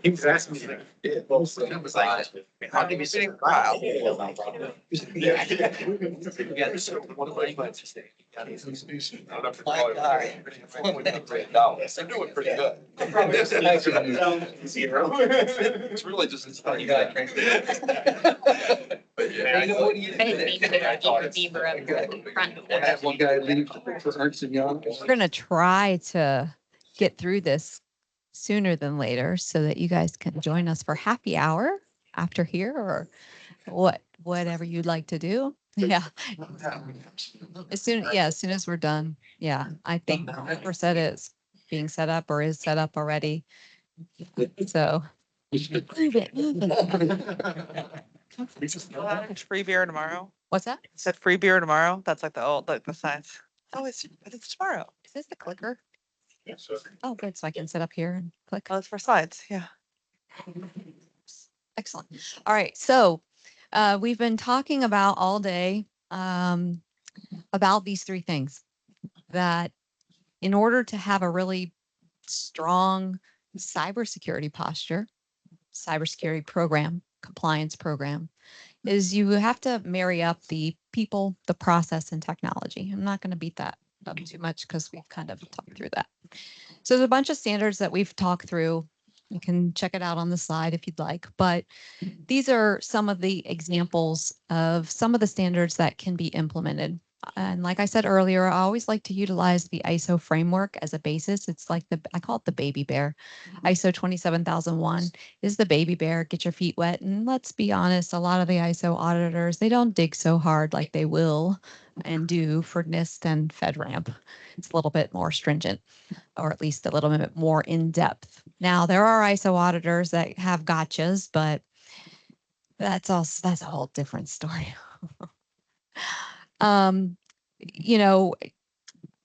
He was asking me, like, it was like, how did you say, wow? Yeah. One of my buddies. They're doing pretty good. Zero. It's really just, it's funny. But yeah. I had one guy leave for Ernst and Young. We're going to try to get through this sooner than later so that you guys can join us for happy hour after here or whatever you'd like to do. Yeah. As soon as we're done. Yeah. I think Percent is being set up or is set up already. So move it. It's free beer tomorrow. What's that? It said free beer tomorrow. That's like the signs. Oh, it's tomorrow. Is this the clicker? Oh, good. So I can sit up here and click. Oh, it's for slides. Yeah. Excellent. All right. So we've been talking about all day about these three things that in order to have a really strong cybersecurity posture, cybersecurity program, compliance program, is you have to marry up the people, the process, and technology. I'm not going to beat that up too much because we've kind of talked through that. So there's a bunch of standards that we've talked through. You can check it out on the slide if you'd like, but these are some of the examples of some of the standards that can be implemented. And like I said earlier, I always like to utilize the ISO framework as a basis. It's like I call it the baby bear. ISO 27001 is the baby bear. Get your feet wet. And let's be honest, a lot of the ISO auditors, they don't dig so hard like they will and do for NIST and FedRAMP. It's a little bit more stringent, or at least a little bit more in depth. Now, there are ISO auditors that have gotchas, but that's a whole different story. You know,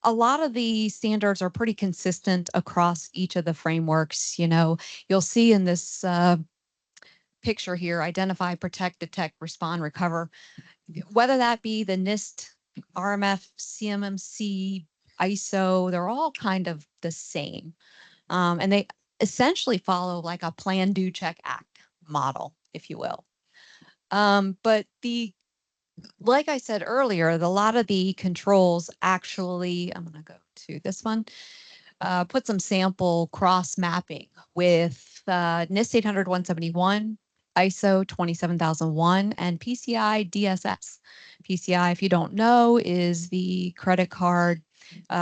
a lot of the standards are pretty consistent across each of the frameworks. You know, you'll see in this picture here, identify, protect, detect, respond, recover, whether that be the NIST, RMF, CMMC, ISO, they're all kind of the same. And they essentially follow like a plan, do, check, act model, if you will. But like I said earlier, a lot of the controls actually, I'm going to go to this one, put some sample cross mapping with NIST 800-171, ISO 27001, and PCI DSS. PCI, if you don't know, is the credit card.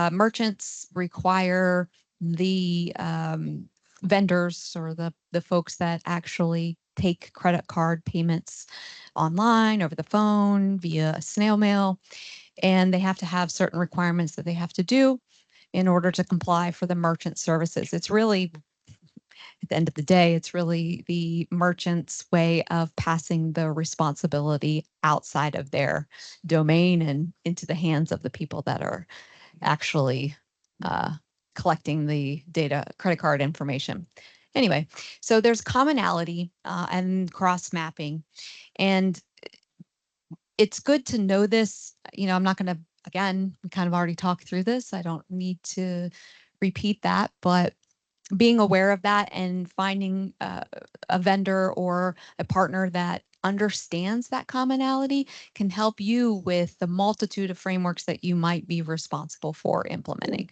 Merchants require the vendors or the folks that actually take credit card payments online, over the phone, via snail mail, and they have to have certain requirements that they have to do in order to comply for the merchant services. It's really, at the end of the day, it's really the merchant's way of passing the responsibility outside of their domain and into the hands of the people that are actually collecting the data, credit card information. Anyway, so there's commonality and cross mapping, and it's good to know this. You know, I'm not going to, again, we kind of already talked through this. I don't need to repeat that, but being aware of that and finding a vendor or a partner that understands that commonality can help you with the multitude of frameworks that you might be responsible for implementing.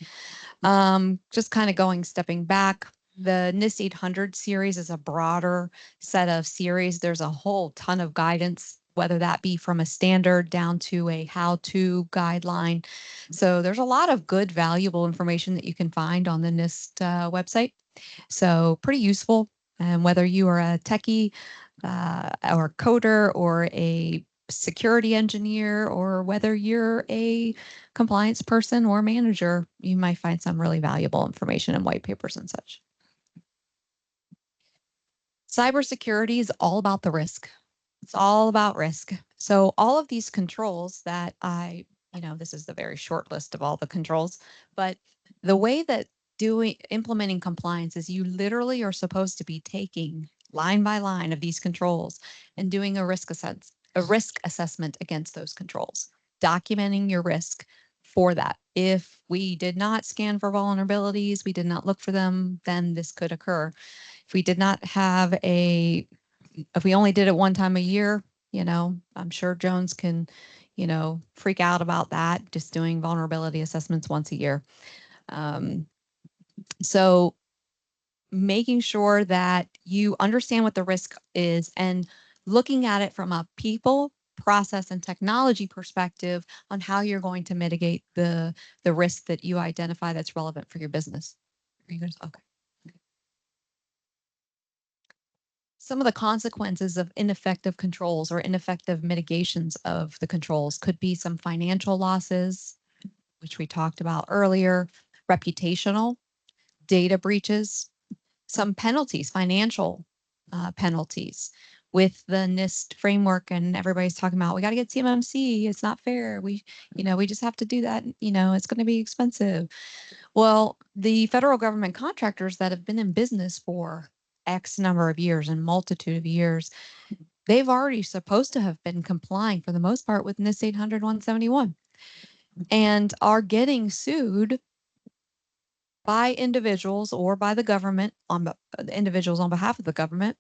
Just kind of stepping back, the NIST 800 series is a broader set of series. There's a whole ton of guidance, whether that be from a standard down to a how-to guideline. So there's a lot of good, valuable information that you can find on the NIST website. So pretty useful. And whether you are a techie or coder or a security engineer, or whether you're a compliance person or manager, you might find some really valuable information in white papers and such. Cybersecurity is all about the risk. It's all about risk. So all of these controls that this is the very short list of all the controls, but the way that implementing compliance is you literally are supposed to be taking line by line of these controls and doing a risk assessment against those controls, documenting your risk for that. If we did not scan for vulnerabilities, we did not look for them, then this could occur. If we did not have if we only did it one time a year, I'm sure Jones can, freak out about that, just doing vulnerability assessments once a year. So making sure that you understand what the risk is and looking at it from a people, process, and technology perspective on how you're going to mitigate the risk that you identify that's relevant for your business. Are you going to? Okay. Some of the consequences of ineffective controls or ineffective mitigations of the controls could be some financial losses, which we talked about earlier, reputational, data breaches, some penalties, financial penalties with the NIST framework, and everybody's talking about we got to get CMMC. It's not fair. We just have to do that. It's going to be expensive. Well, the federal government contractors that have been in business for X number of years and multitude of years, they've already supposed to have been complying for the most part with NIST 800-171 and are getting sued by individuals or by the government the individuals on behalf of the government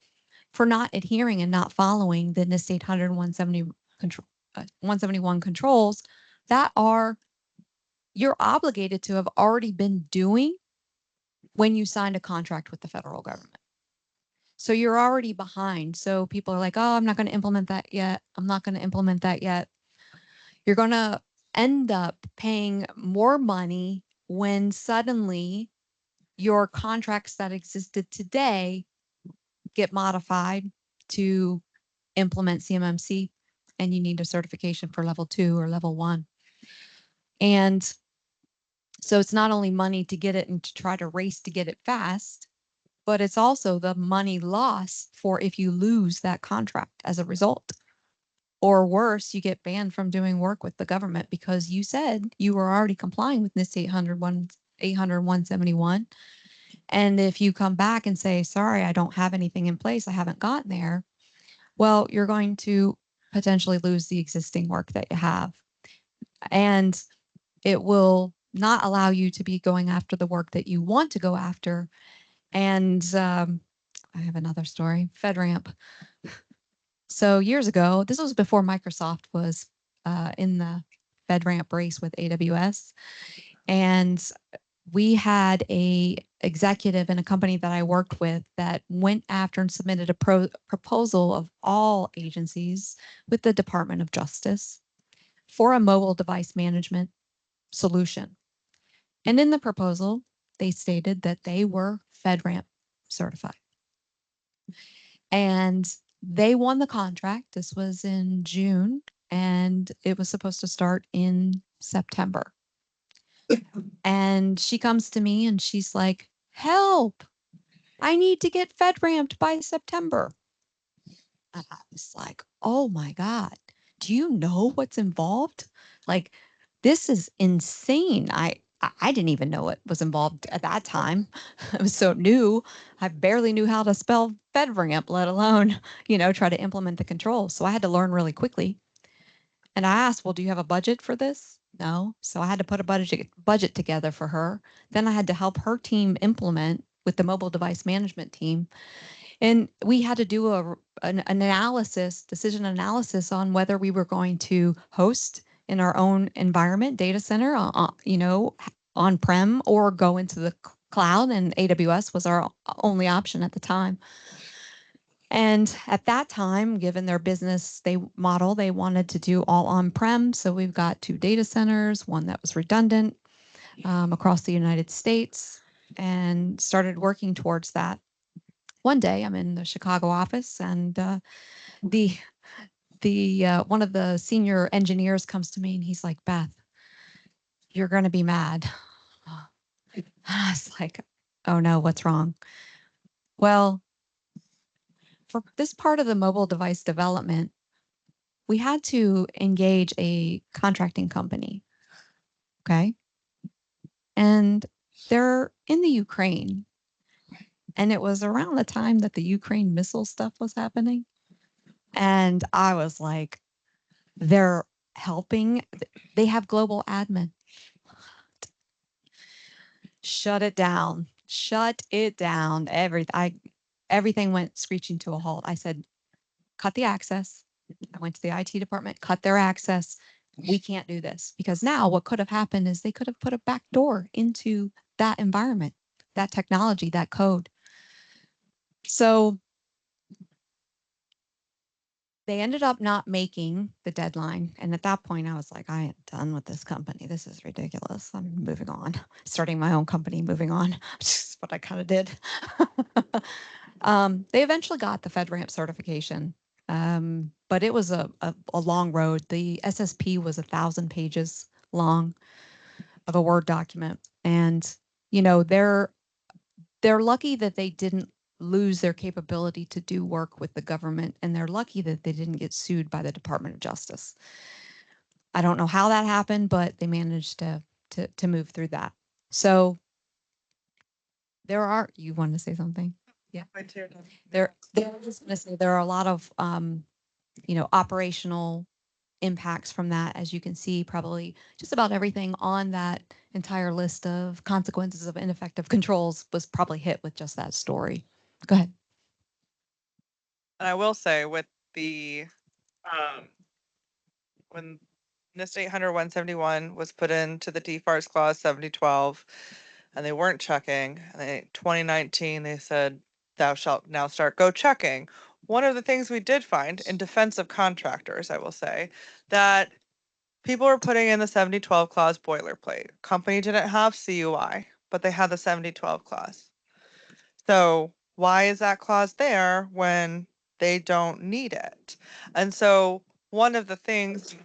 for not adhering and not following the NIST 800-171 controls that you're obligated to have already been doing when you signed a contract with the federal government. So you're already behind. So people are like, oh, I'm not going to implement that yet. I'm not going to implement that yet. You're going to end up paying more money when suddenly your contracts that existed today get modified to implement CMMC and you need a certification for level 2 or level 1. And so it's not only money to get it and to try to race to get it fast, but it's also the money loss for if you lose that contract as a result. Or worse, you get banned from doing work with the government because you said you were already complying with NIST 800-171. And if you come back and say, sorry, I don't have anything in place, I haven't gotten there, well, you're going to potentially lose the existing work that you have. And it will not allow you to be going after the work that you want to go after. And I have another story, FedRAMP. So years ago, this was before Microsoft was in the FedRAMP race with AWS. And we had a executive in a company that I worked with that went after and submitted a proposal of all agencies with the Department of Justice for a mobile device management solution. And in the proposal, they stated that they were FedRAMP certified. And they won the contract. This was in June, and it was supposed to start in September. And she comes to me and she's like, help, I need to get FedRAMPed by September. And I was like, oh my God, do you know what's involved? Like, this is insane. I didn't even know what was involved at that time. I was so new. I barely knew how to spell FedRAMP, let alone, try to implement the controls. So I had to learn really quickly. And I asked, well, do you have a budget for this? No. So I had to put a budget together for her. Then I had to help her team implement with the mobile device management team. And we had to do an analysis, decision analysis on whether we were going to host in our own environment, data center, on-prem, or go into the cloud. And AWS was our only option at the time. And at that time, given their business model, they wanted to do all on-prem. So we've got 2 data centers, one that was redundant across the United States, and started working towards that. One day, I'm in the Chicago office, and the one of the senior engineers comes to me, and he's like, "Beth, you're going to be mad." I was like, "Oh no, what's wrong?" Well, for this part of the mobile device development, we had to engage a contracting company. Okay. And they're in the Ukraine. And it was around the time that the Ukraine missile stuff was happening. And I was like, they're helping. They have global admin. shut it down, shut it down. Everything went screeching to a halt. I said, cut the access. I went to the IT department, cut their access. We can't do this because now what could have happened is they could have put a back door into that environment, that technology, that code. So they ended up not making the deadline. And at that point, I was like, I am done with this company. This is ridiculous. I'm moving on, starting my own company, moving on, which is what I kind of did. They eventually got the FedRAMP certification, but it was a long road. The SSP was 1,000 pages long of a Word document. And, you know, they're lucky that they didn't lose their capability to do work with the government, and they're lucky that they didn't get sued by the Department of Justice. I don't know how that happened, but they managed to move through that. So there are, you want to say something? Yeah. I was just going to say there are a lot of operational impacts from that. As you can see, probably just about everything on that entire list of consequences of ineffective controls was probably hit with just that story. Go ahead. And I will say with the, when NIST 800-171 was put into the DFARS clause 7012, and they weren't checking, and in 2019, they said, thou shalt now start go checking. One of the things we did find in defense of contractors, I will say, that people were putting in the 7012 clause boilerplate. Company didn't have CUI, but they had the 7012 clause. So why is that clause there when they don't need it? And so one of the things,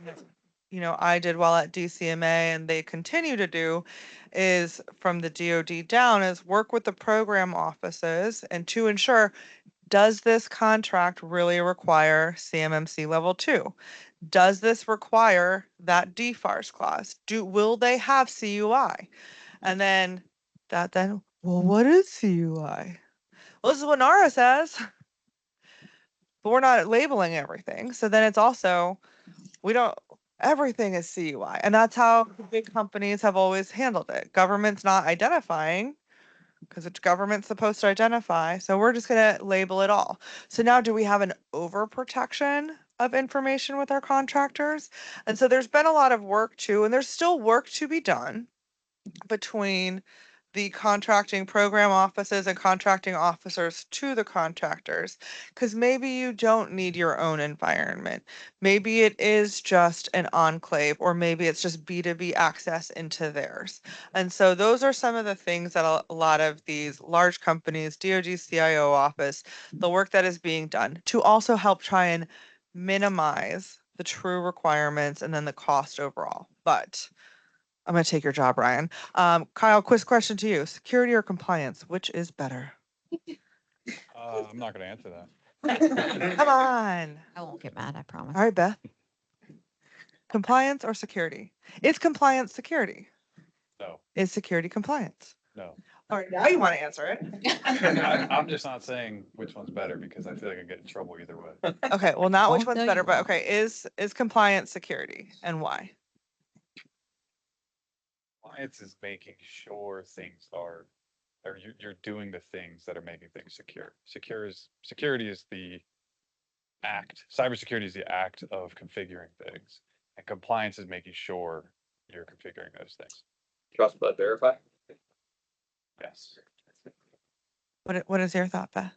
I did while at DCMA and they continue to do is from the DoD down is work with the program offices and to ensure, does this contract really require CMMC level 2? Does this require that DFARS clause? Will they have CUI? And then well, what is CUI? Well, this is what NARA says, but we're not labeling everything. So then it's also, everything is CUI. And that's how big companies have always handled it. Government's not identifying because it's government's supposed to identify. So we're just going to label it all. So now do we have an overprotection of information with our contractors? And so there's been a lot of work too, and there's still work to be done between the contracting program offices and contracting officers to the contractors, because maybe you don't need your own environment. Maybe it is just an enclave, or maybe it's just B2B access into theirs. And so those are some of the things that a lot of these large companies, DoD CIO office, the work that is being done to also help try and minimize the true requirements and then the cost overall. But I'm going to take your job, Ryan. Kyle, quiz question to you. Security or compliance, which is better? I'm not going to answer that. Come on. I won't get mad, I promise. All right, Beth. Compliance or security? Is compliance security? No, Is security compliance? no. All right, now you want to answer it. I'm just not saying which one's better because I feel like I get in trouble either way. Okay, well, not which Oh, one's no, better, you but won't. okay, is compliance security and why? Compliance is making sure things are, or you're doing the things that are making things secure. Security is the act. Cybersecurity is the act of configuring things, and compliance is making sure you're configuring those things. Trust but verify. Yes. What is your thought, Beth?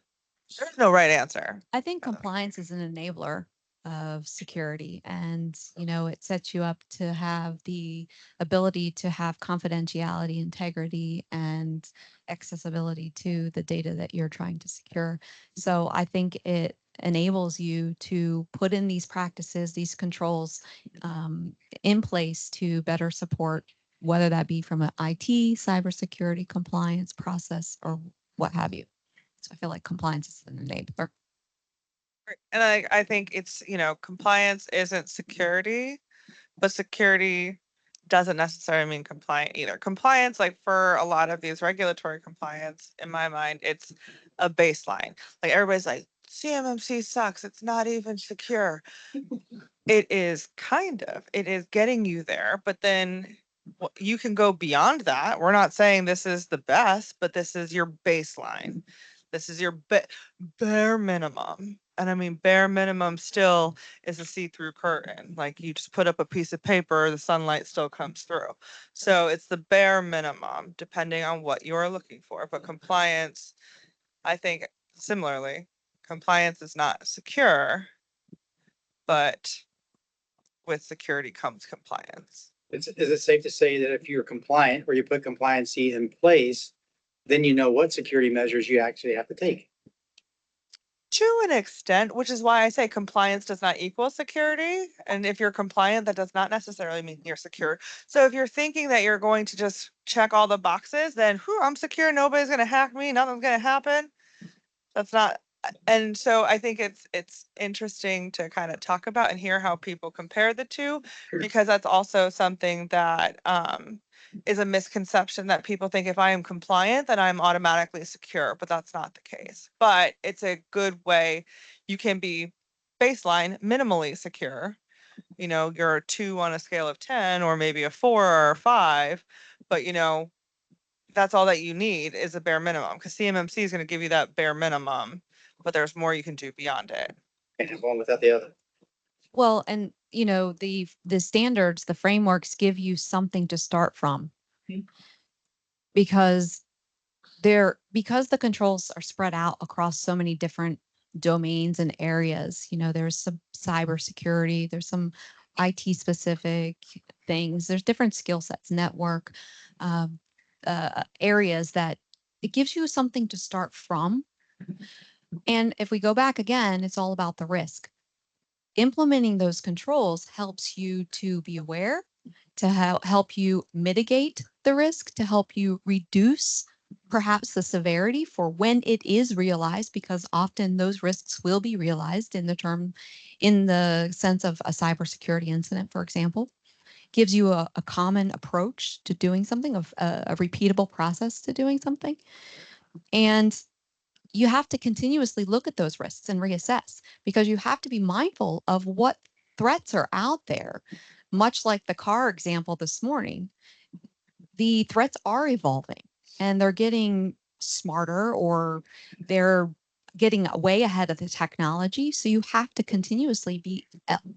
There's no right answer. I think compliance is an enabler of security, and it sets you up to have the ability to have confidentiality, integrity, and accessibility to the data that you're trying to secure. So I think it enables you to put in these practices, these controls in place to better support, whether that be from an IT, cybersecurity, compliance process, or what have you. So I feel like compliance is an enabler. And I think it's, compliance isn't security, but security doesn't necessarily mean compliant either. Compliance, like for a lot of these regulatory compliance, in my mind, it's a baseline. Like everybody's like, CMMC sucks. It's not even secure. It is it is getting you there, but then Well, you can go beyond that. We're not saying this is the best, but this is your baseline. This is your bare minimum. And I mean, bare minimum still is a see-through curtain. Like you just put up a piece of paper, the sunlight still comes through. So it's the bare minimum, depending on what you're looking for. But compliance, I think similarly, compliance is not secure, but with security comes compliance. Is it safe to say that if you're compliant or you put compliancy in place, then you know what security measures you actually have to take? To an extent, which is why I say compliance does not equal security. And if you're compliant, that does not necessarily mean you're secure. So if you're thinking that you're going to just check all the boxes, then whew, I'm secure, nobody's going to hack me, nothing's going to happen. That's not, and so I think it's interesting to kind of talk about and hear how people compare the two, because that's also something that is a misconception that people think if I am compliant, then I'm automatically secure, but that's not the case. But it's a good way you can be baseline minimally secure. You know, you're a 2 on a scale of 10 or maybe a 4 or a 5, but you know, that's all that you need is a bare minimum, because CMMC is going to give you that bare minimum, but there's more you can do beyond it. Can't have one without the other. Well, and you know, the standards, the frameworks give you something to start from. Because because the controls are spread out across so many different domains and areas, you know, there's some cybersecurity, there's some IT specific things, there's different skill sets, network, um, areas that it gives you something to start from. And if we go back again, it's all about the risk. Implementing those controls helps you to be aware, to help you mitigate the risk, to help you reduce perhaps the severity for when it is realized, because often those risks will be realized in the sense of a cybersecurity incident, for example. Gives you a common approach to doing something, of a repeatable process to doing something. And you have to continuously look at those risks and reassess, because you have to be mindful of what threats are out there. Much like the car example this morning, the threats are evolving and they're getting smarter, or they're getting way ahead of the technology. So you have to continuously be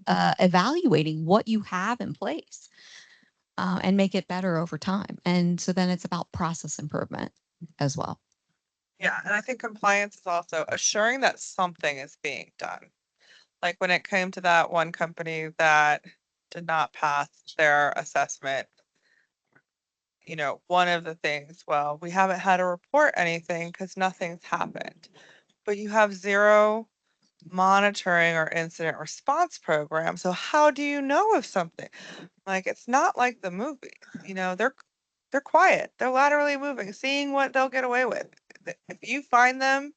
evaluating what you have in place and make it better over time. And so then it's about process improvement as well. Yeah, and I think compliance is also assuring that something is being done. Like when it came to that one company that did not pass their assessment, you know, one of the things, well, we haven't had to report anything because nothing's happened. But you have zero monitoring or incident response program. So how do you know if something, like, it's not like the movie, you know, they're quiet. They're laterally moving, seeing what they'll get away with. If you find them,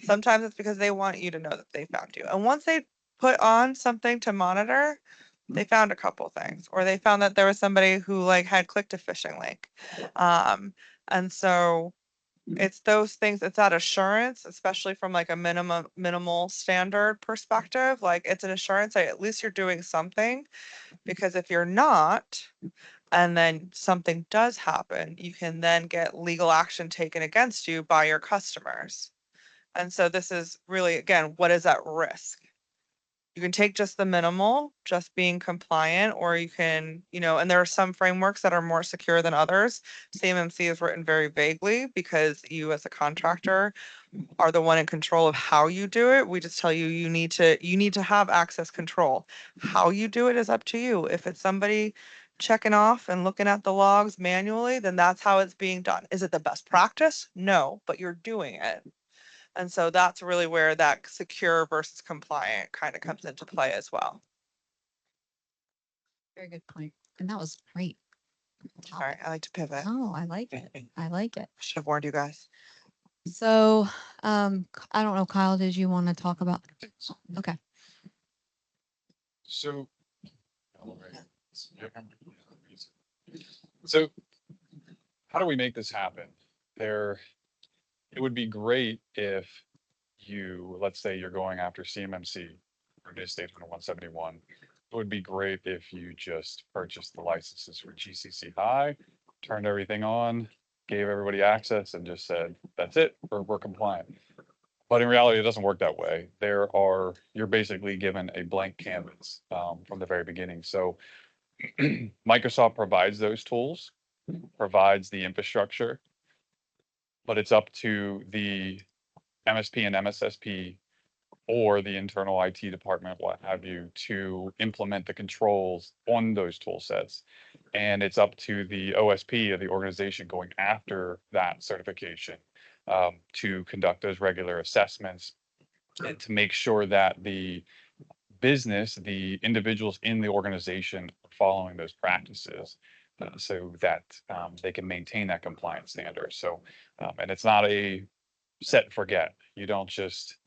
sometimes it's because they want you to know that they found you. And once they put on something to monitor, they found a couple things, or they found that there was somebody who like had clicked a phishing link. And so it's those things, it's that assurance, especially from like a minimal standard perspective. Like it's an assurance that at least you're doing something, because if you're not, and then something does happen, you can then get legal action taken against you by your customers. And so this is really, again, what is at risk? You can take just the minimal, just being compliant, or you can, you know, and there are some frameworks that are more secure than others. CMMC is written very vaguely because you as a contractor are the one in control of how you do it. We just tell you you need to have access control. How you do it is up to you. If it's somebody checking off and looking at the logs manually, then that's how it's being done. Is it the best practice? No, but you're doing it. And so that's really where that secure versus compliant kind of comes into play as well. Very good point. And that was great. Sorry, I like to pivot. Oh, I like it. I like it. Should have warned you guys. So, I don't know, Kyle, did you want to talk about? Okay. So. So how do we make this happen? It would be great if let's say you're going after CMMC or NIST statement 171, it would be great if you just purchased the licenses for GCC High, turned everything on, gave everybody access and just said, that's it, we're compliant. But in reality, it doesn't work that way. You're basically given a blank canvas from the very beginning. So Microsoft provides those tools, provides the infrastructure, but it's up to the MSP and MSSP or the internal IT department, what have you, to implement the controls on those tool sets. And it's up to the OSP of the organization going after that certification to conduct those regular assessments and to make sure that the business, the individuals in the organization are following those practices so that they can maintain that compliance standard. So, and it's not a set and forget. You don't just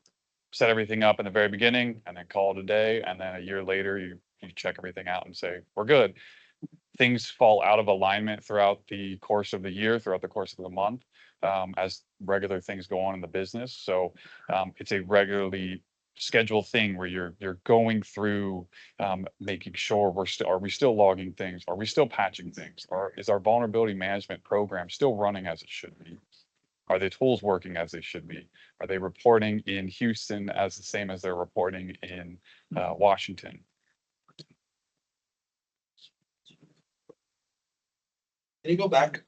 set everything up in the very beginning and then call it a day. And then a year later, you check everything out and say, we're good. Things fall out of alignment throughout the course of the year, throughout the course of the month, as regular things go on in the business. So it's a regularly scheduled thing where you're going through making sure are we still logging things? Are we still patching things? Or is our vulnerability management program still running as it should be? Are the tools working as they should be? Are they reporting in Houston as the same as they're reporting in Washington? Can you go back?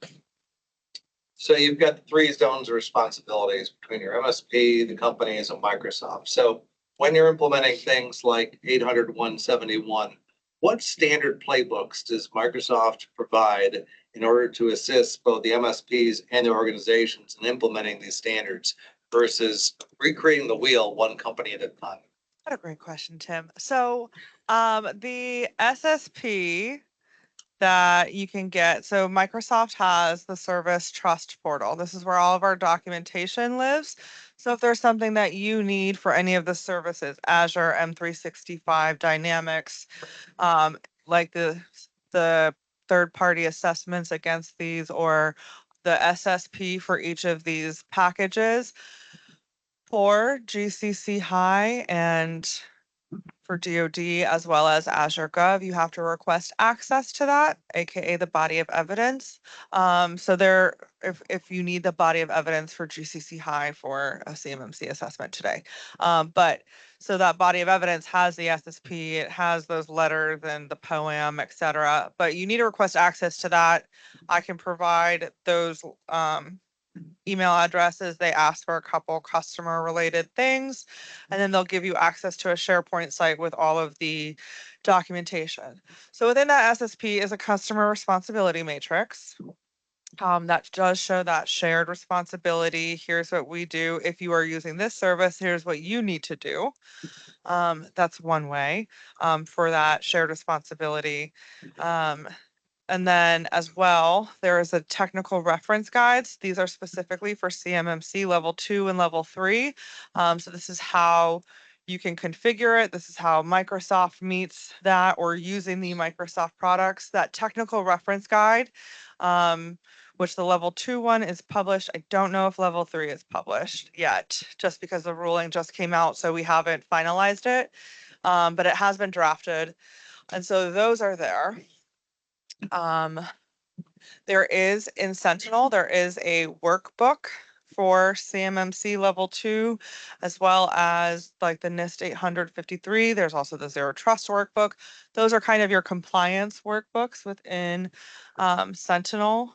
So you've got three zones of responsibilities between your MSP, the companies, and Microsoft. So when you're implementing things like 800.171, what standard playbooks does Microsoft provide in order to assist both the MSPs and the organizations in implementing these standards versus recreating the wheel one company at a time? What a great question, Tim. So the SSP that you can get. So Microsoft has the Service Trust Portal. This is where all of our documentation lives. So if there's something that you need for any of the services, Azure, M365, Dynamics, like the third-party assessments against these or the SSP for each of these packages for GCC High and for DoD as well as Azure Gov, you have to request access to that, aka the body of evidence. So there, if you need the body of evidence for GCC High for a CMMC assessment today, but so that body of evidence has the SSP, it has those letters and the POAM, etc. But you need to request access to that. I can provide those email addresses. They ask for a couple customer related things, and then they'll give you access to a SharePoint site with all of the documentation. So within that SSP is a customer responsibility matrix. That does show that shared responsibility. Here's what we do. If you are using this service, here's what you need to do. That's one way for that shared responsibility. And then as well, there is a technical reference guides. These are specifically for CMMC level 2 and level 3. So this is how you can configure it. This is how Microsoft meets that or using the Microsoft products. That technical reference guide, which the level 2 one is published. I don't know if level 3 is published yet, just because the ruling just came out. So we haven't finalized it, but it has been drafted. And so those are there. There is in Sentinel, there is a workbook for CMMC level 2, as well as like the NIST 853. There's also the Zero Trust workbook. Those are kind of your compliance workbooks within Sentinel.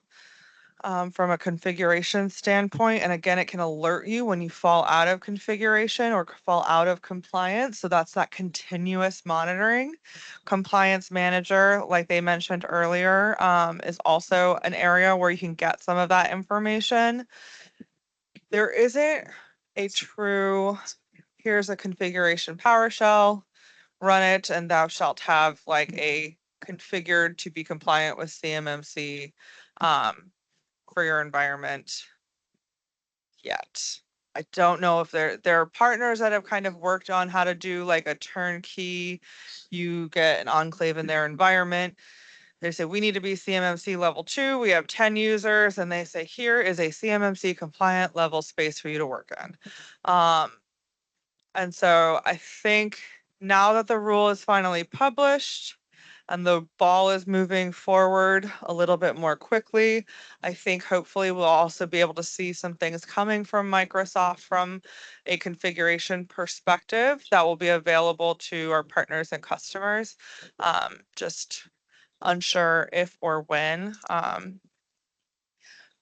From a configuration standpoint. And again, it can alert you when you fall out of configuration or fall out of compliance. So that's that continuous monitoring. Compliance manager, like they mentioned earlier, is also an area where you can get some of that information. There isn't a true, here's a configuration PowerShell, run it, and thou shalt have like a configured to be compliant with CMMC for your environment yet. I don't know if there are partners that have kind of worked on how to do like a turnkey. You get an enclave in their environment. They say we need to be CMMC level 2. We have 10 users, and they say here is a CMMC compliant level space for you to work in. And so I think now that the rule is finally published and the ball is moving forward a little bit more quickly, I think hopefully we'll also be able to see some things coming from Microsoft from a configuration perspective that will be available to our partners and customers. Just unsure if or when, but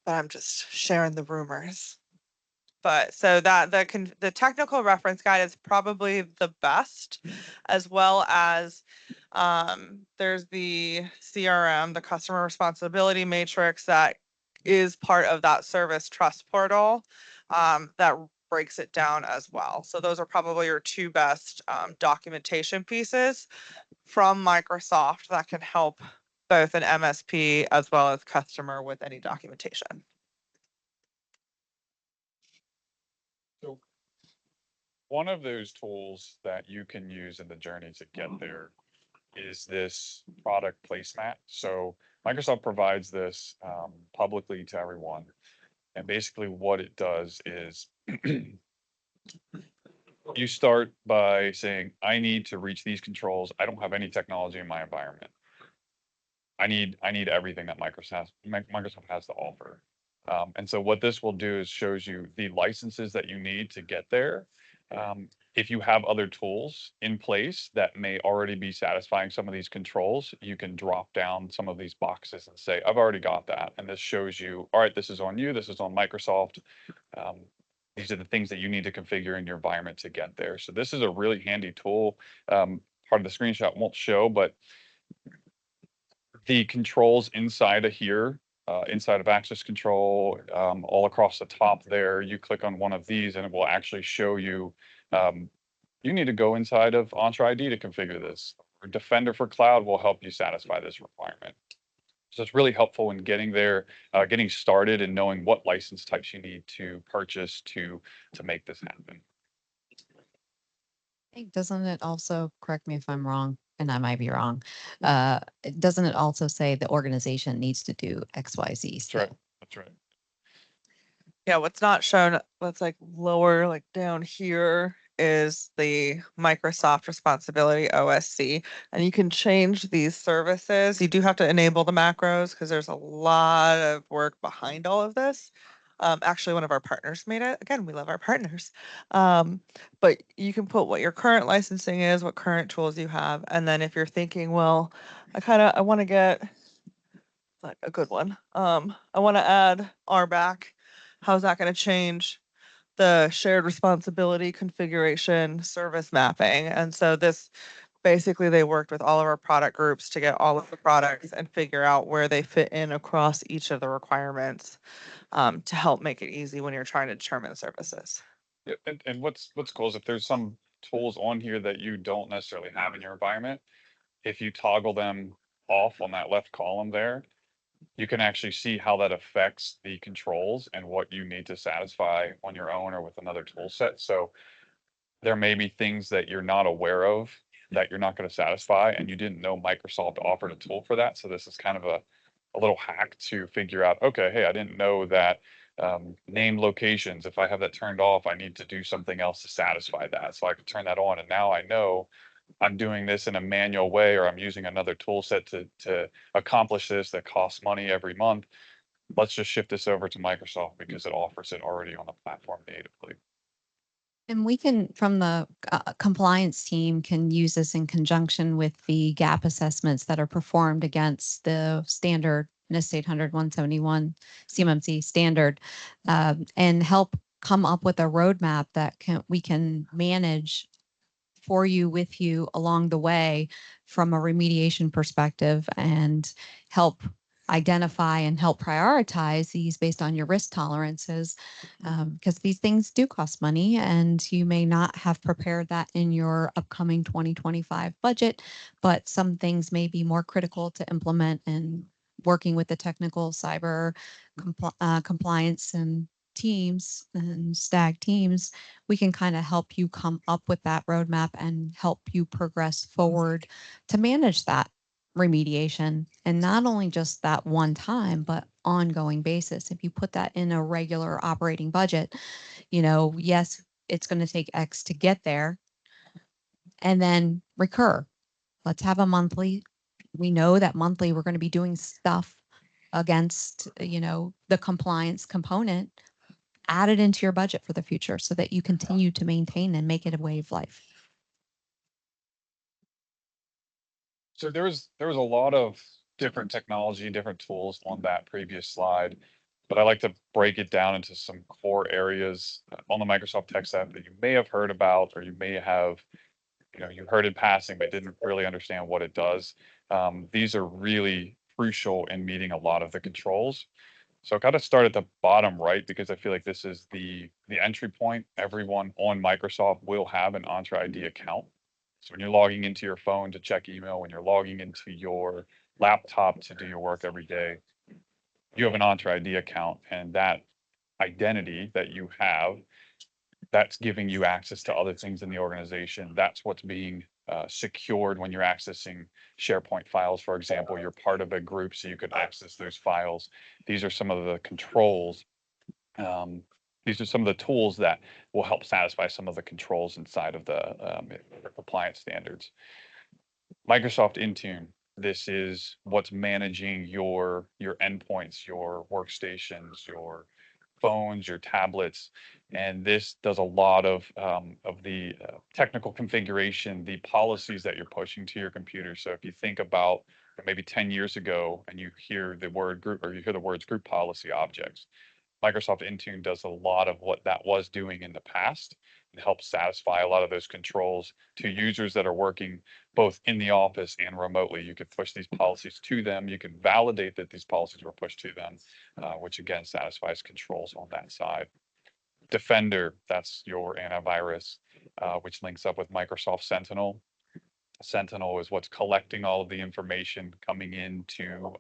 I'm just sharing the rumors. But so that the technical reference guide is probably the best, as well as there's the CRM, the customer responsibility matrix, that is part of that service trust portal, that breaks it down as well. So those are probably your two best documentation pieces from Microsoft that can help both an MSP as well as customer with any documentation. So one of those tools that you can use in the journey to get there is this product placemat. So Microsoft provides this publicly to everyone. And basically what it does is you start by saying, I need to reach these controls. I don't have any technology in my environment. I need everything that Microsoft has to offer. And so what this will do is shows you the licenses that you need to get there. If you have other tools in place that may already be satisfying some of these controls, you can drop down some of these boxes and say, I've already got that. And this shows you, all right, this is on you, this is on Microsoft. These are the things that you need to configure in your environment to get there. So this is a really handy tool. Part of the screenshot won't show, but the controls inside of here, inside of access control, all across the top there, you click on one of these and it will actually show you, you need to go inside of Entra ID to configure this. Or Defender for Cloud will help you satisfy this requirement. So it's really helpful in getting there, getting started and knowing what license types you need to purchase to make this happen. I think, doesn't it also, correct me if I'm wrong, and I might be wrong, doesn't it also say the organization needs to do XYZ? That's right. That's right. Yeah, what's not shown, what's like lower, like down here, is the Microsoft Responsibility OSC. And you can change these services. You do have to enable the macros because there's a lot of work behind all of this. Actually, one of our partners made it. Again, we love our partners. But you can put what your current licensing is, what current tools you have. And then if you're thinking, well, I want to get like a good one. I want to add RBAC. How's that going to change the shared responsibility configuration service mapping? And so this basically, they worked with all of our product groups to get all of the products and figure out where they fit in across each of the requirements, to help make it easy when you're trying to determine the services. Yeah, and what's cool is if there's some tools on here that you don't necessarily have in your environment, if you toggle them off on that left column there, you can actually see how that affects the controls and what you need to satisfy on your own or with another tool set. So there may be things that you're not aware of that you're not going to satisfy, and you didn't know Microsoft offered a tool for that. So this is kind of a little hack to figure out, okay, hey, I didn't know that named locations, if I have that turned off, I need to do something else to satisfy that. So I could turn that on, and now I know I'm doing this in a manual way, or I'm using another tool set to accomplish this that costs money every month. Let's just shift this over to Microsoft because it offers it already on the platform natively. And we can, from the compliance team, can use this in conjunction with the gap assessments that are performed against the standard NIST 800-171 CMMC standard, and help come up with a roadmap that we can manage for you, with you along the way from a remediation perspective, and help identify and help prioritize these based on your risk tolerances, because these things do cost money and you may not have prepared that in your upcoming 2025 budget, but some things may be more critical to implement, and working with the technical cyber compliance and teams and STAG teams, we can kind of help you come up with that roadmap and help you progress forward to manage that remediation, and not only just that one time, but ongoing basis. If you put that in a regular operating budget, yes, it's going to take X to get there. and then recur. Let's have a monthly. We know that monthly we're going to be doing stuff against, the compliance component. Add it into your budget for the future so that you continue to maintain and make it a way of life. So there was a lot of different technology, different tools on that previous slide, but I like to break it down into some core areas on the Microsoft tech stack that you may have heard about, or you may have, you heard in passing, but didn't really understand what it does. These are really crucial in meeting a lot of the controls. So I got to start at the bottom right because I feel like this is the entry point. Everyone on Microsoft will have an Entra ID account. So when you're logging into your phone to check email, when you're logging into your laptop to do your work every day, you have an Entra ID account, and that identity that you have, that's giving you access to other things in the organization. That's what's being secured when you're accessing SharePoint files, for example. You're part of a group, so you can access those files. These are some of the controls. These are some of the tools that will help satisfy some of the controls inside of the compliance standards. Microsoft Intune, this is what's managing your endpoints, your workstations, your phones, your tablets, and this does a lot of the technical configuration, the policies that you're pushing to your computer. So if you think about maybe 10 years ago and you hear the word group, or you hear the words group policy objects, Microsoft Intune does a lot of what that was doing in the past and helps satisfy a lot of those controls to users that are working both in the office and remotely. You could push these policies to them. You can validate that these policies were pushed to them, which again satisfies controls on that side. Defender, that's your antivirus, which links up with Microsoft Sentinel. Sentinel is what's collecting all of the information coming into,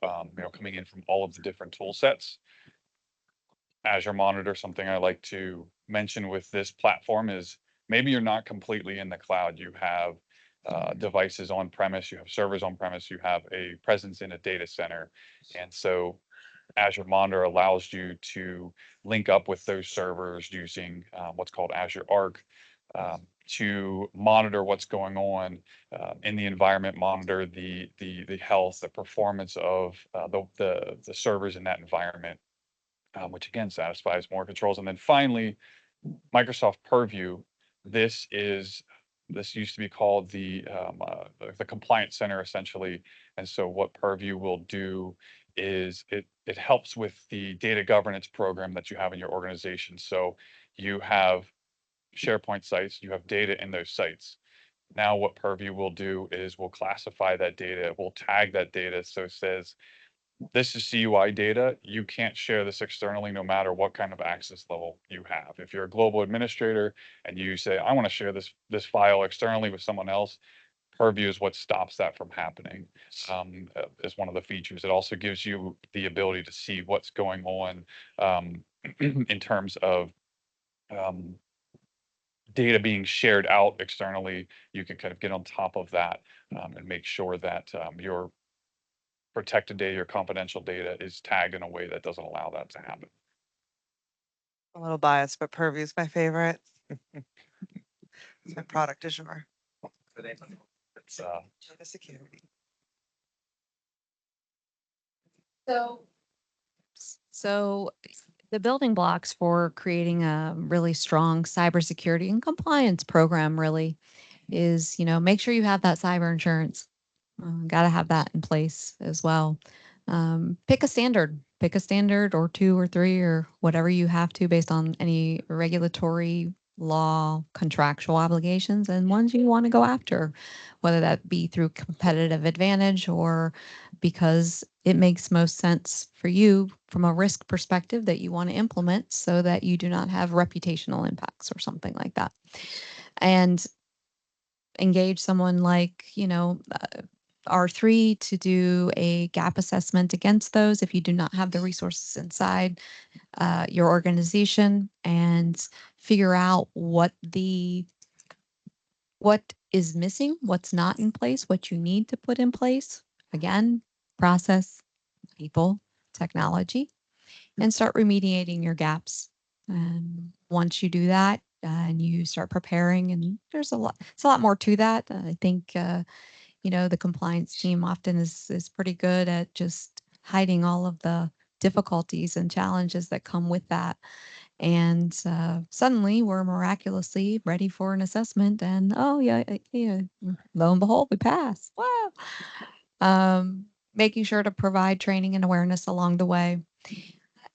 coming in from all of the different tool sets. Azure Monitor, something I like to mention with this platform is maybe you're not completely in the cloud. You have devices on premise, you have servers on premise, you have a presence in a data center. And so Azure Monitor allows you to link up with those servers using what's called Azure Arc to monitor what's going on in the environment, monitor the health, the performance of the servers in that environment, which again satisfies more controls. And then finally, Microsoft Purview. This used to be called the compliance center essentially. And so what Purview will do is it helps with the data governance program that you have in your organization. So you have SharePoint sites, you have data in those sites. Now what Purview will do is we'll classify that data, we'll tag that data. So it says, this is CUI data. You can't share this externally no matter what kind of access level you have. If you're a global administrator and you say, I want to share this file externally with someone else, Purview is what stops that from happening. Is one of the features. It also gives you the ability to see what's going on in terms of data being shared out externally. You can kind of get on top of that and make sure that your protected data, your confidential data is tagged in a way that doesn't allow that to happen. A little biased, but Purview is my favorite. It's my product du jour. It's Data security. So the building blocks for creating a really strong cybersecurity and compliance program really is, make sure you have that cyber insurance. Got to have that in place as well. Pick a standard or two or three or whatever you have to based on any regulatory law, contractual obligations, and ones you want to go after, whether that be through competitive advantage or because it makes most sense for you from a risk perspective that you want to implement so that you do not have reputational impacts or something like that. And engage someone like, R3 to do a gap assessment against those if you do not have the resources inside your organization, and figure out what is missing, what's not in place, what you need to put in place. Again, process, people, technology, and start remediating your gaps. And once you do that, and you start preparing, and there's it's a lot more to that. I think, the compliance team often is pretty good at just hiding all of the difficulties and challenges that come with that. And suddenly we're miraculously ready for an assessment, and oh yeah, yeah, lo and behold, we pass. Wow. Making sure to provide training and awareness along the way,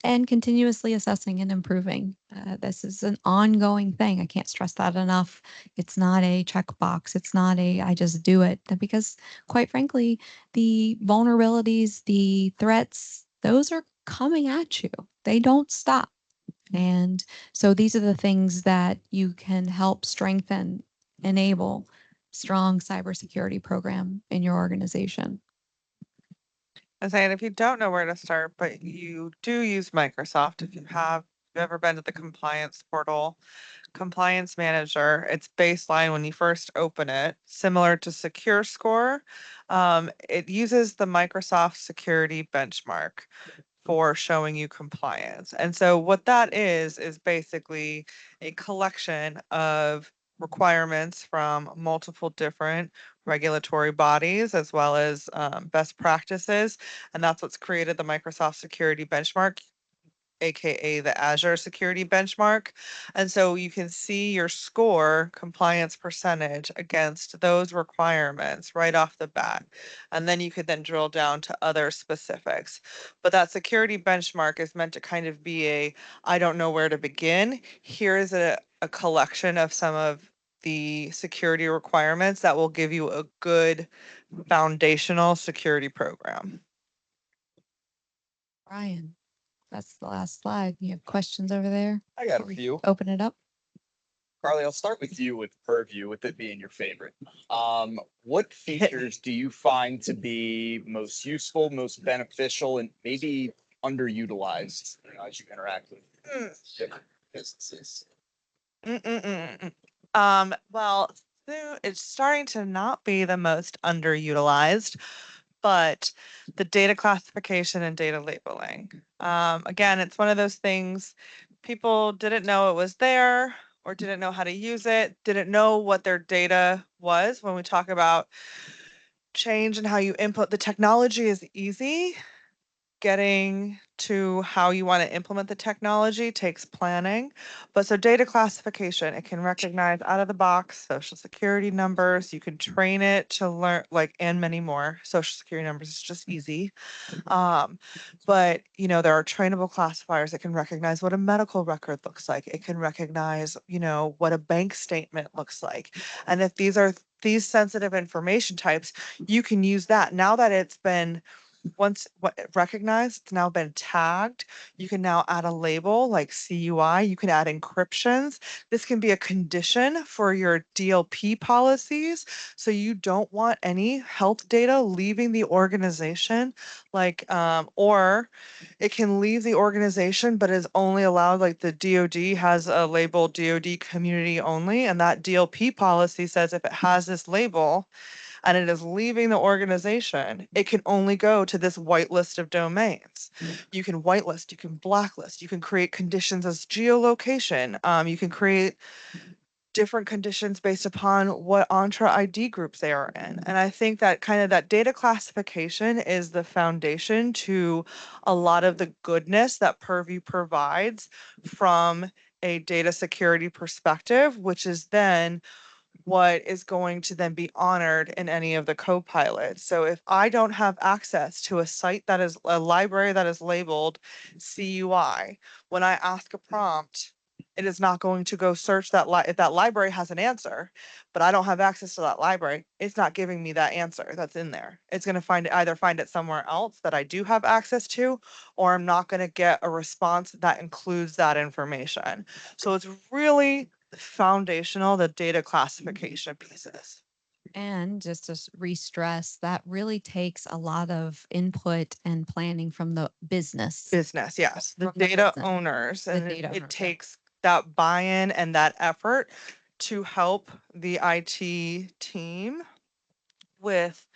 and continuously assessing and improving. This is an ongoing thing. I can't stress that enough. It's not a checkbox. It's not a I just do it, because quite frankly, the vulnerabilities, the threats, those are coming at you. They don't stop. And so these are the things that you can help strengthen, enable strong cybersecurity program in your organization. I'm saying if you don't know where to start, but you do use Microsoft, if you have ever been to the compliance portal, compliance manager, it's baseline when you first open it, similar to Secure Score. It uses the Microsoft security benchmark for showing you compliance. And so what that is basically a collection of requirements from multiple different regulatory bodies as well as best practices. And that's what's created the Microsoft Security Benchmark, aka the Azure Security Benchmark. And so you can see your score compliance percentage against those requirements right off the bat. And then you could then drill down to other specifics. But that security benchmark is meant to kind of be I don't know where to begin. Here's a collection of some of the security requirements that will give you a good foundational security program. Brian, that's the last slide. You have questions over there? I got a Before we few. Open it up. Carly, I'll start with you with Purview, with it being your favorite. What features do you find to be most useful, most beneficial, and maybe underutilized as you interact with different businesses? Well, it's starting to not be the most underutilized, but the data classification and data labeling. Again, it's one of those things people didn't know it was there or didn't know how to use it, didn't know what their data was. When we talk about change and how you input, the technology is easy. Getting to how you want to implement the technology takes planning. But so data classification, it can recognize out of the box social security numbers. You can train it to learn, and many more. Social security numbers is just easy. But there are trainable classifiers that can recognize what a medical record looks like. It can recognize, what a bank statement looks like. And if these sensitive information types, you can use that. Now that it's been recognized, it's now been tagged. You can now add a label like CUI. You can add encryptions. This can be a condition for your DLP policies. So you don't want any health data leaving the organization, or it can leave the organization, but is only allowed, like the DoD has a label DoD community only. And that DLP policy says if it has this label, and it is leaving the organization, it can only go to this whitelist of domains. You can whitelist, you can blacklist, you can create conditions as geolocation. You can create different conditions based upon what Entra ID groups they are in. And I think that kind of that data classification is the foundation to a lot of the goodness that Purview provides from a data security perspective, which is then what is going to then be honored in any of the co-pilots. So if I don't have access to a site that is a library that is labeled CUI, when I ask a prompt, it is not going to go search that if that library has an answer, but I don't have access to that library, it's not giving me that answer that's in there. It's going to either find it somewhere else that I do have access to, or I'm not going to get a response that includes that information. So it's really foundational, the data classification pieces. And just to re-stress, that really takes a lot of input and planning from the business. Business, yes, the From the data business. owners, The and data it owners, yeah. takes that buy-in and that effort to help the IT team with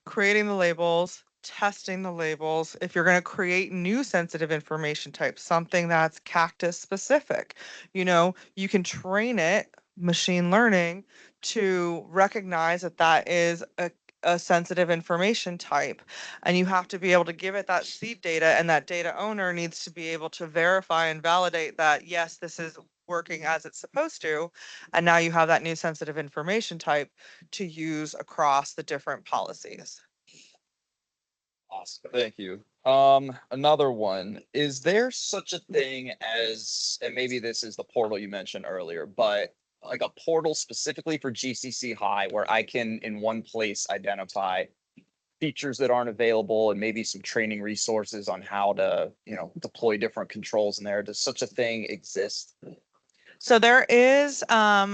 creating the labels, testing the labels, if you're going to create new sensitive information types, something that's cactus specific, you can train it, machine learning, to recognize that that is a sensitive information type. And you have to be able to give it that seed data, and that data owner needs to be able to verify and validate that, yes, this is working as it's supposed to. And now you have that new sensitive information type to use across the different policies. Awesome, thank you. Another one, is there such a thing as, and maybe this is the portal you mentioned earlier, but like a portal specifically for GCC High where I can in one place identify features that aren't available and maybe some training resources on how to, deploy different controls in there? Does such a thing exist? So there is, so on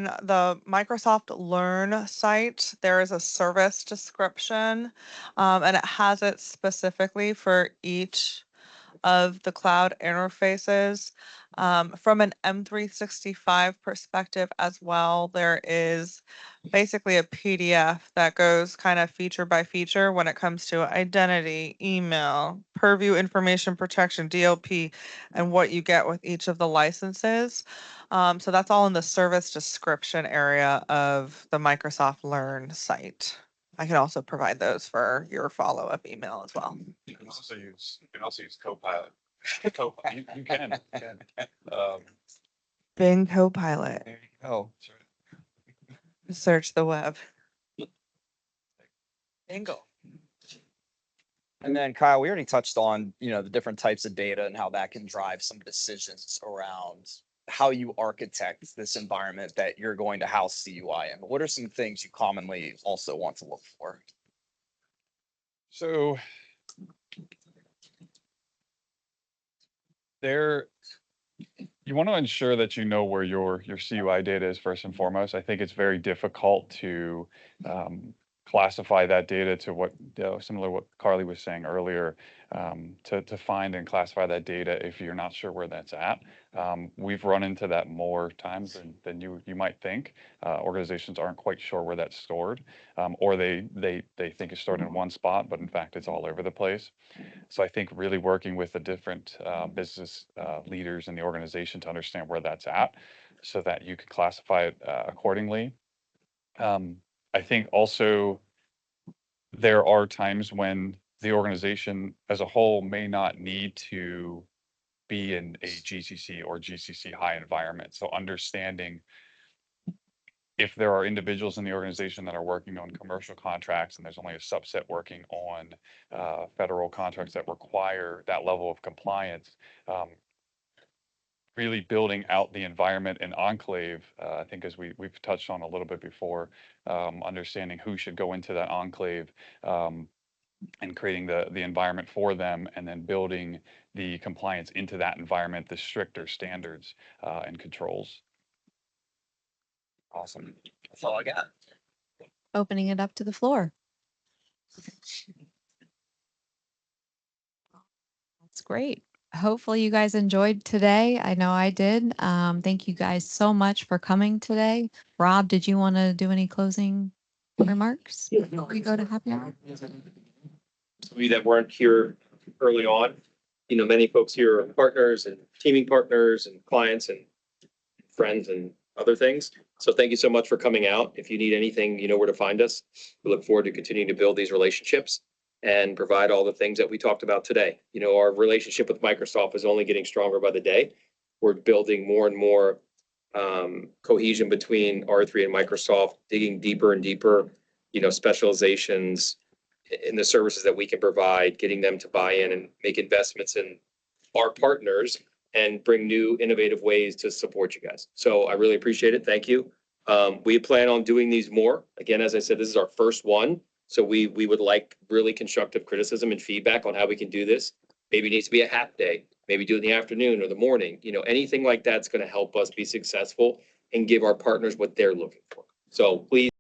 the Microsoft Learn site, there is a service description, and it has it specifically for each of the cloud interfaces. From an M365 perspective as well, there is basically a PDF that goes kind of feature by feature when it comes to identity, email, purview information protection, DLP, and what you get with each of the licenses. So that's all in the service description area of the Microsoft Learn site. I can also provide those for your follow-up email as well. You can also use Copilot. You can. Bing Copilot. There you go. That's right. Search the web. Bingo. And then Kyle, we already touched on, the different types of data and how that can drive some decisions around how you architect this environment that you're going to house CUI in. But what are some things you commonly also want to look for? So you want to ensure that you know where your CUI data is first and foremost. I think it's very difficult to classify that data to what, similar to what Carly was saying earlier, to find and classify that data if you're not sure where that's at. We've run into that more times than you might think. Organizations aren't quite sure where that's stored, or they think it's stored in one spot, but in fact it's all over the place. So I think really working with the different business leaders in the organization to understand where that's at, so that you can classify it accordingly. I think also there are times when the organization as a whole may not need to be in a GCC or GCC high environment. So understanding if there are individuals in the organization that are working on commercial contracts and there's only a subset working on federal contracts that require that level of compliance, really building out the environment and enclave, I think as we've touched on a little bit before, understanding who should go into that enclave, and creating the environment for them, and then building the compliance into that environment, the stricter standards and controls. Awesome. That's all I got. Opening it up to the floor. That's great. Hopefully you guys enjoyed today. I know I did. Thank you guys so much for coming today. Rob, did you want to do any closing remarks before we go to happy hour? Some of you that weren't here early on, many folks here are partners and teaming partners and clients and friends and other things. So thank you so much for coming out. If you need anything, you know where to find us. We look forward to continuing to build these relationships and provide all the things that we talked about today. Our relationship with Microsoft is only getting stronger by the day. We're building more and more cohesion between R3 and Microsoft, digging deeper and deeper, specializations in the services that we can provide, getting them to buy in and make investments in our partners and bring new innovative ways to support you guys. So I really appreciate it. Thank you. We plan on doing these more. Again, as I said, this is our first one. So we would like really constructive criticism and feedback on how we can do this. Maybe it needs to be a half day, maybe do it in the afternoon or the morning. Anything like that's going to help us be successful and give our partners what they're looking for. So please